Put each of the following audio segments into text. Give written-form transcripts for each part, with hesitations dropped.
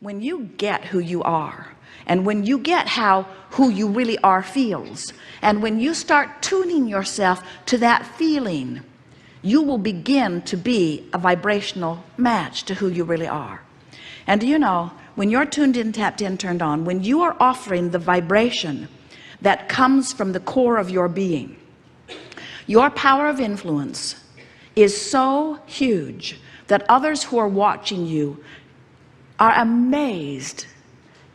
When you get who you are, and when you get how who you really are feels, and when you start tuning yourself to that feeling, you will begin to be a vibrational match to who you really are. And do you know, when you're tuned in, tapped in, turned on, when you are offering the vibration that comes from the core of your being, your power of influence is so huge that others who are watching you are amazed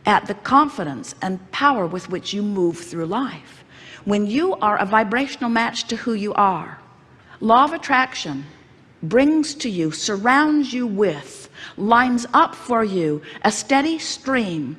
at the confidence and power with which you move through life. When you are a vibrational match to who you are, law of attraction brings to you, surrounds you with, lines up for you a steady stream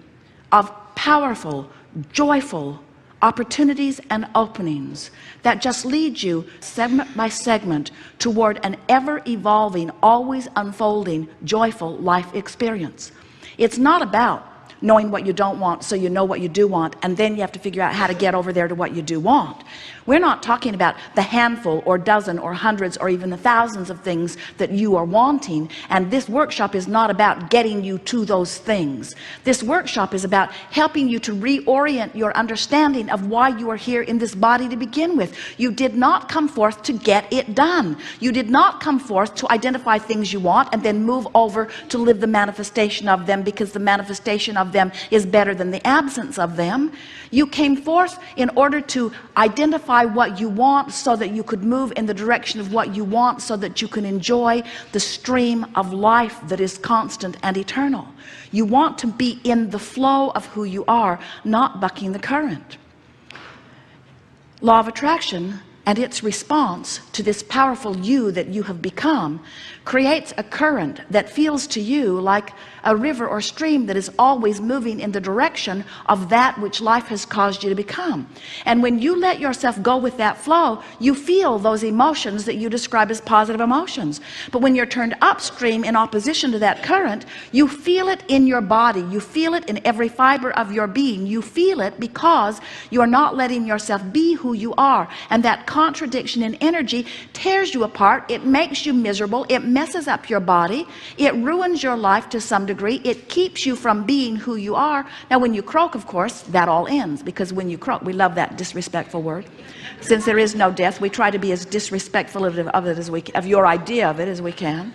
of powerful, joyful opportunities and openings that just lead you segment by segment toward an ever-evolving, always unfolding, joyful life experience. It's not about knowing what you don't want so you know what you do want, and then you have to figure out how to get over there to what you do want. We're not talking about the handful or dozen or hundreds or even the thousands of things that you are wanting. And this workshop is not about getting you to those things. This workshop is about helping you to reorient your understanding of why you are here in this body to begin with. You did not come forth to get it done. You did not come forth to identify things you want and then move over to live the manifestation of them, because the manifestation of them is better than the absence of them. You came forth in order to identify what you want so that you could move in the direction of what you want, so that you can enjoy the stream of life that is constant and eternal. You want to be in the flow of who you are, not bucking the current. Law of attraction and its response to this powerful you that you have become creates a current that feels to you like a river or stream that is always moving in the direction of that which life has caused you to become. And when you let yourself go with that flow, you feel those emotions that you describe as positive emotions. But when you're turned upstream in opposition to that current, you feel it in your body, you feel it in every fiber of your being. You feel it because you are not letting yourself be who you are, and that contradiction in energy tears you apart. It makes you miserable, it messes up your body, it ruins your life to some degree, it keeps you from being who you are. Now when you croak, of course, that all ends, because when you croak, we love that disrespectful word. Since there is no death, we try to be as disrespectful of it as we can, of your idea of it, as we can.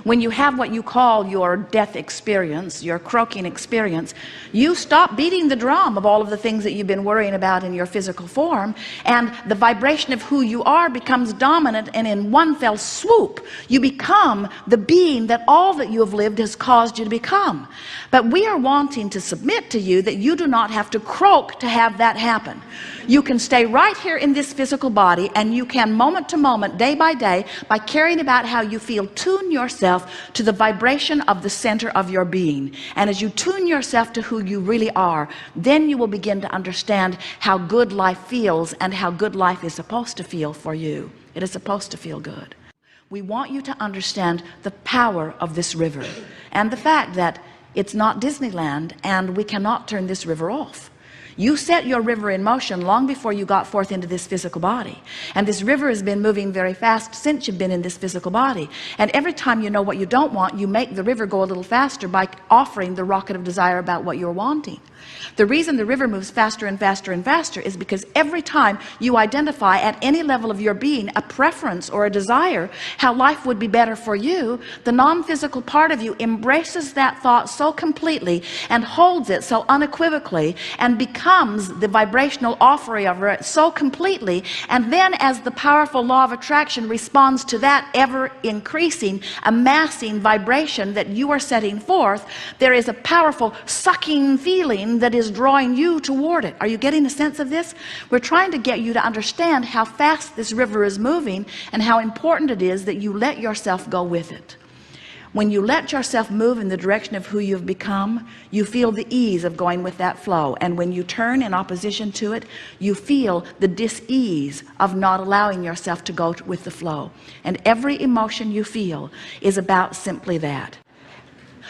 When you have what you call your death experience, your croaking experience, you stop beating the drum of all of the things that you've been worrying about in your physical form, and the vibration of who you are becomes dominant, and in one fell swoop you become the being that all that you have lived has caused you to become. But we are wanting to submit to you that you do not have to croak to have that happen. You can stay right here in this physical body, and you can moment to moment, day by day, by caring about how you feel, tune yourself to the vibration of the center of your being. And as you tune yourself to who you really are, then you will begin to understand how good life feels and how good life is supposed to feel for you. It is supposed to feel good. We want you to understand the power of this river and the fact that it's not Disneyland, and we cannot turn this river off. You set your river in motion long before you got forth into this physical body, and this river has been moving very fast since you've been in this physical body. And every time you know what you don't want, you make the river go a little faster by offering the rocket of desire about what you're wanting. The reason the river moves faster and faster and faster is because every time you identify at any level of your being a preference or a desire how life would be better for you, the non-physical part of you embraces that thought so completely and holds it so unequivocally and becomes the vibrational offering of it so completely. And then as the powerful law of attraction responds to that ever increasing, amassing vibration that you are setting forth, there is a powerful sucking feeling that is drawing you toward it. Are you getting a sense of this? We're trying to get you to understand how fast this river is moving and how important it is that you let yourself go with it. When you let yourself move in the direction of who you've become, you feel the ease of going with that flow. And when you turn in opposition to it, you feel the dis-ease of not allowing yourself to go with the flow. And every emotion you feel is about simply that.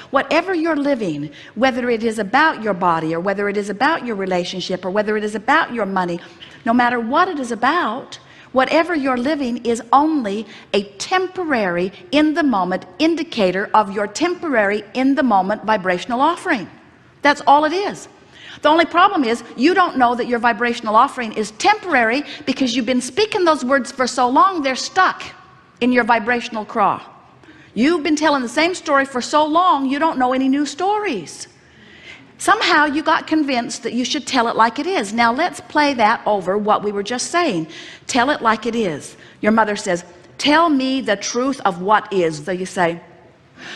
Whatever you're living, whether it is about your body or whether it is about your relationship or whether it is about your money, no matter what it is about, Whatever you're living is only a temporary, in the moment indicator of your temporary, in the moment vibrational offering. That's all it is. The only problem is you don't know that your vibrational offering is temporary because you've been speaking those words for so long they're stuck in your vibrational craw. You've been telling the same story for so long you don't know any new stories. Somehow you got convinced that you should tell it like it is. Now let's play that over, what we were just saying. Tell it like it is. Your mother says, tell me the truth of what is. So you say,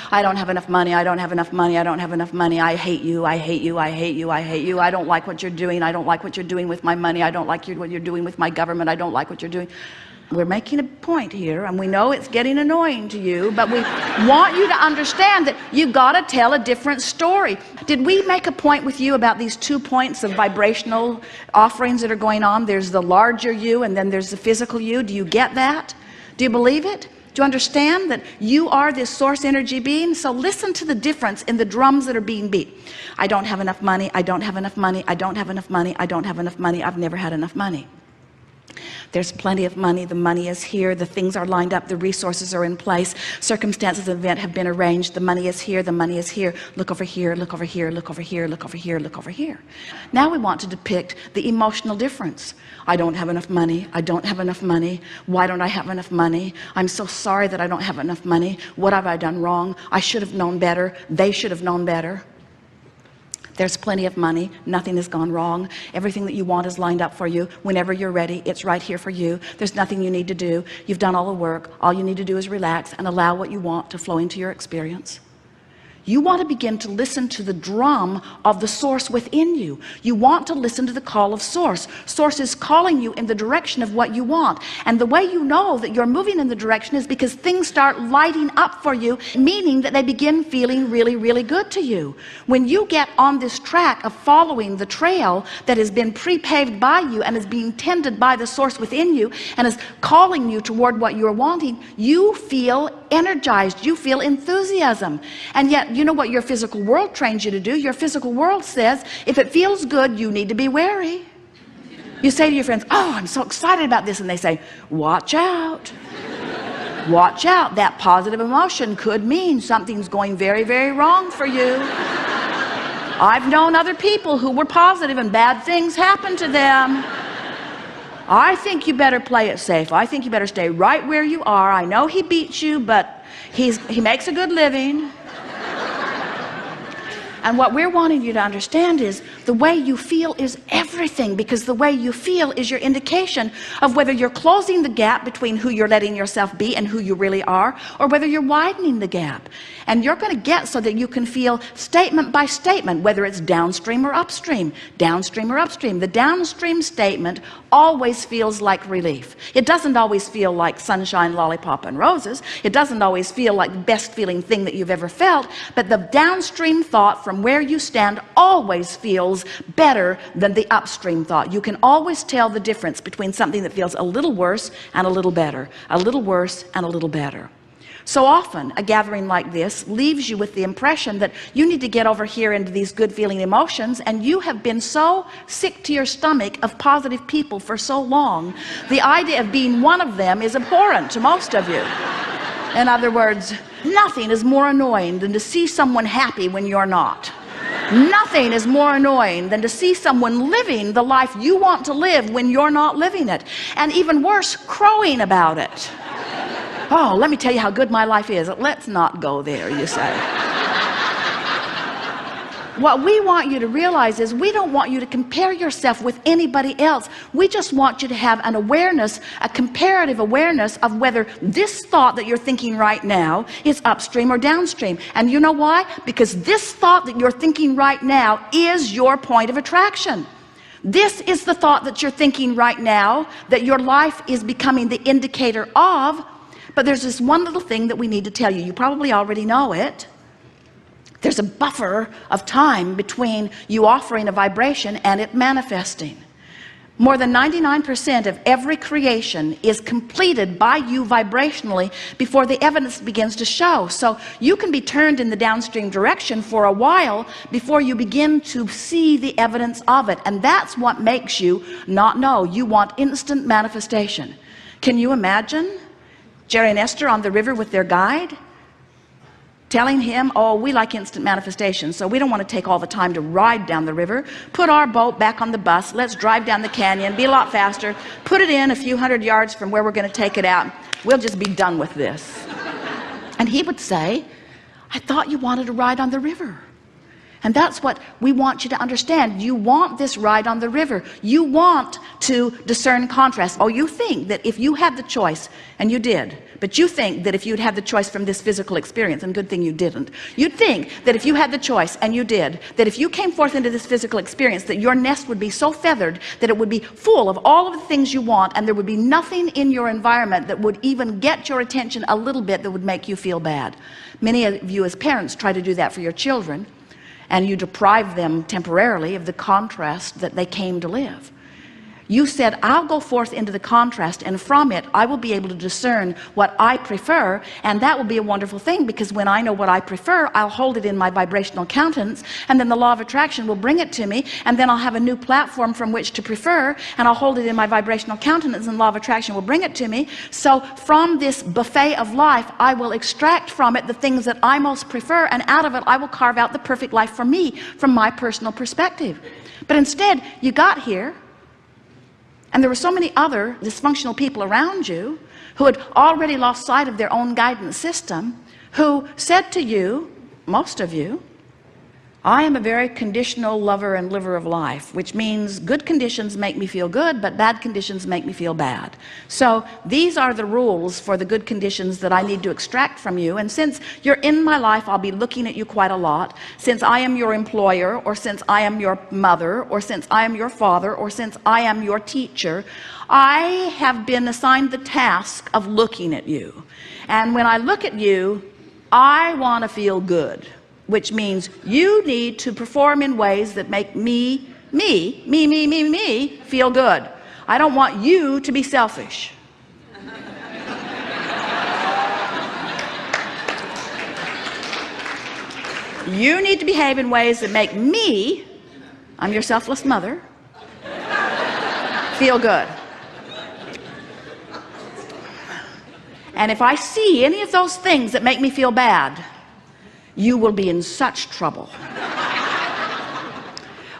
I don't have enough money, I don't have enough money, I don't have enough money, I hate you, I hate you, I hate you, I hate you, I don't like what you're doing, I don't like what you're doing with my money, I don't like what you're doing with my government, I don't like what you're doing. We're making a point here, and we know it's getting annoying to you, but we want you to understand that you've got to tell a different story. Did we make a point with you about these 2 points of vibrational offerings that are going on? There's the larger you, and then there's the physical you. Do you get that? Do you believe it? Do you understand that you are this source energy being? So listen to the difference in the drums that are being beat. I don't have enough money, I don't have enough money, I don't have enough money, I don't have enough money, I've never had enough money. There's plenty of money, the money is here, the things are lined up, the resources are in place, circumstances of event have been arranged, the money is here, the money is here, look over here, look over here, look over here, look over here, look over here. Now we want to depict the emotional difference. I don't have enough money, I don't have enough money, why don't I have enough money? I'm so sorry that I don't have enough money, what have I done wrong? I should have known better, they should have known better. There's plenty of money, nothing has gone wrong, everything that you want is lined up for you. Whenever you're ready, it's right here for you. There's nothing you need to do, you've done all the work, all you need to do is relax and allow what you want to flow into your experience. You want to begin to listen to the drum of the source within you. You want to listen to the call of source. Source is calling you in the direction of what you want. And the way you know that you're moving in the direction is because things start lighting up for you, meaning that they begin feeling really, really good to you. When you get on this track of following the trail that has been pre-paved by you and is being tended by the source within you and is calling you toward what you're wanting, you feel energized, you feel enthusiasm. And yet, you know what your physical world trains you to do? Your physical world says, if it feels good, you need to be wary. You say to your friends, oh, I'm so excited about this. And they say, watch out. Watch out. That positive emotion could mean something's going very, very wrong for you. I've known other people who were positive and bad things happened to them. I think you better play it safe. I think you better stay right where you are. I know he beats you, but he makes a good living. And what we're wanting you to understand is the way you feel is everything, because the way you feel is your indication of whether you're closing the gap between who you're letting yourself be and who you really are, or whether you're widening the gap. And you're going to get so that you can feel statement by statement, whether it's downstream or upstream. Downstream or upstream. The downstream statement always feels like relief. It doesn't always feel like sunshine, lollipop, and roses. It doesn't always feel like the best feeling thing that you've ever felt, but the downstream thought from where you stand always feels better than the upstream thought. You can always tell the difference between something that feels a little worse and a little better, a little worse and a little better. So often a gathering like this leaves you with the impression that you need to get over here into these good feeling emotions, and you have been so sick to your stomach of positive people for so long, the idea of being one of them is abhorrent to most of you. In other words, nothing is more annoying than to see someone happy when you're not. Nothing is more annoying than to see someone living the life you want to live when you're not living it. And even worse, crowing about it. Oh, let me tell you how good my life is. Let's not go there, you say. What we want you to realize is we don't want you to compare yourself with anybody else. We just want you to have an awareness, a comparative awareness of whether this thought that you're thinking right now is upstream or downstream. And you know why? Because this thought that you're thinking right now is your point of attraction. This is the thought that you're thinking right now that your life is becoming the indicator of. But there's this one little thing that we need to tell you. You probably already know it. There's a buffer of time between you offering a vibration and it manifesting. More than 99% of every creation is completed by you vibrationally before the evidence begins to show. So you can be turned in the downstream direction for a while before you begin to see the evidence of it. And that's what makes you not know. You want instant manifestation. Can you imagine Jerry and Esther on the river with their guide, telling him, oh, we like instant manifestation, so we don't want to take all the time to ride down the river. Put our boat back on the bus. Let's drive down the canyon, be a lot faster. Put it in a few hundred yards from where we're going to take it out. We'll just be done with this. And he would say, I thought you wanted to ride on the river. And that's what we want you to understand. You want this ride on the river. You want to discern contrast. Oh, you think that if you had the choice, and you did, but you think that if you'd had the choice from this physical experience, and good thing you didn't, you'd think that if you had the choice, and you did, that if you came forth into this physical experience, that your nest would be so feathered that it would be full of all of the things you want, and there would be nothing in your environment that would even get your attention a little bit that would make you feel bad. Many of you as parents try to do that for your children, and you deprive them temporarily of the contrast that they came to live. You said, I'll go forth into the contrast, and from it I will be able to discern what I prefer, and that will be a wonderful thing, because when I know what I prefer, I'll hold it in my vibrational countenance, and then the law of attraction will bring it to me, and then I'll have a new platform from which to prefer, and I'll hold it in my vibrational countenance, and law of attraction will bring it to me. So from this buffet of life, I will extract from it the things that I most prefer, and out of it I will carve out the perfect life for me from my personal perspective. But instead, you got here, and there were so many other dysfunctional people around you who had already lost sight of their own guidance system, who said to you, most of you, I am a very conditional lover and liver of life, which means good conditions make me feel good, but bad conditions make me feel bad. So these are the rules for the good conditions that I need to extract from you. And since you're in my life, I'll be looking at you quite a lot. Since I am your employer, or since I am your mother, or since I am your father, or since I am your teacher, I have been assigned the task of looking at you. And when I look at you, I want to feel good, which means you need to perform in ways that make me feel good. I don't want you to be selfish. You need to behave in ways that make me, I'm your selfless mother, feel good. And if I see any of those things that make me feel bad, you will be in such trouble.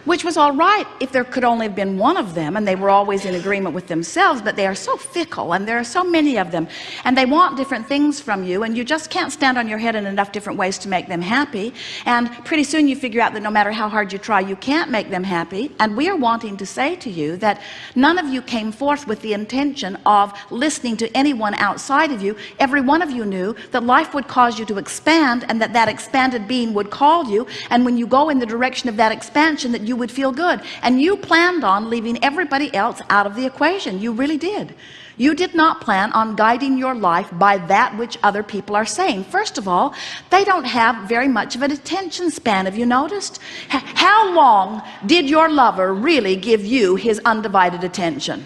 Which was all right if there could only have been one of them and they were always in agreement with themselves, but they are so fickle, and there are so many of them, and they want different things from you, and you just can't stand on your head in enough different ways to make them happy. And pretty soon you figure out that no matter how hard you try, you can't make them happy. And we are wanting to say to you that none of you came forth with the intention of listening to anyone outside of you. Every one of you knew that life would cause you to expand, and that that expanded being would call you, and when you go in the direction of that expansion, that you would feel good. And you planned on leaving everybody else out of the equation. You really did. You did not plan on guiding your life by that which other people are saying. First of all, they don't have very much of an attention span. Have you noticed? How long did your lover really give you his undivided attention?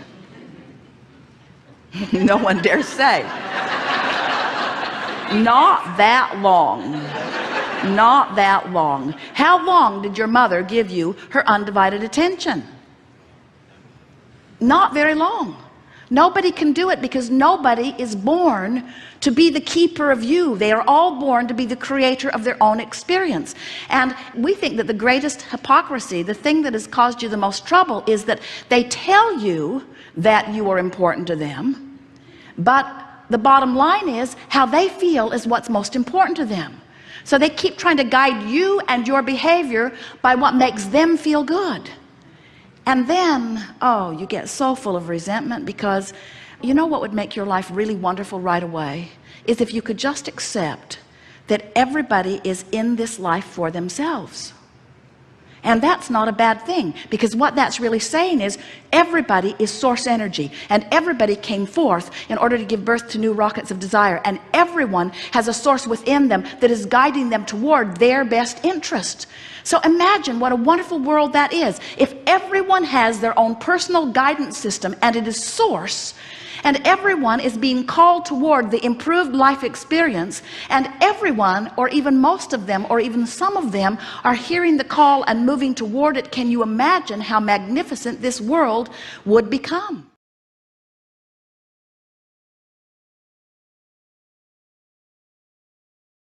No one dares say. Not that long. Not that long. How long did your mother give you her undivided attention? Not very long. Nobody can do it, because nobody is born to be the keeper of you. They are all born to be the creator of their own experience. And we think that the greatest hypocrisy, the thing that has caused you the most trouble, is that they tell you that you are important to them, but the bottom line is how they feel is what's most important to them. So they keep trying to guide you and your behavior by what makes them feel good. And then, oh, you get so full of resentment, because you know what would make your life really wonderful right away is if you could just accept that everybody is in this life for themselves. And that's not a bad thing, because what that's really saying is everybody is source energy, and everybody came forth in order to give birth to new rockets of desire, and everyone has a source within them that is guiding them toward their best interest. So imagine what a wonderful world that is if everyone has their own personal guidance system, and it is source, and everyone is being called toward the improved life experience, and everyone, or even most of them, or even some of them, are hearing the call and moving toward it. Can you imagine how magnificent this world would become?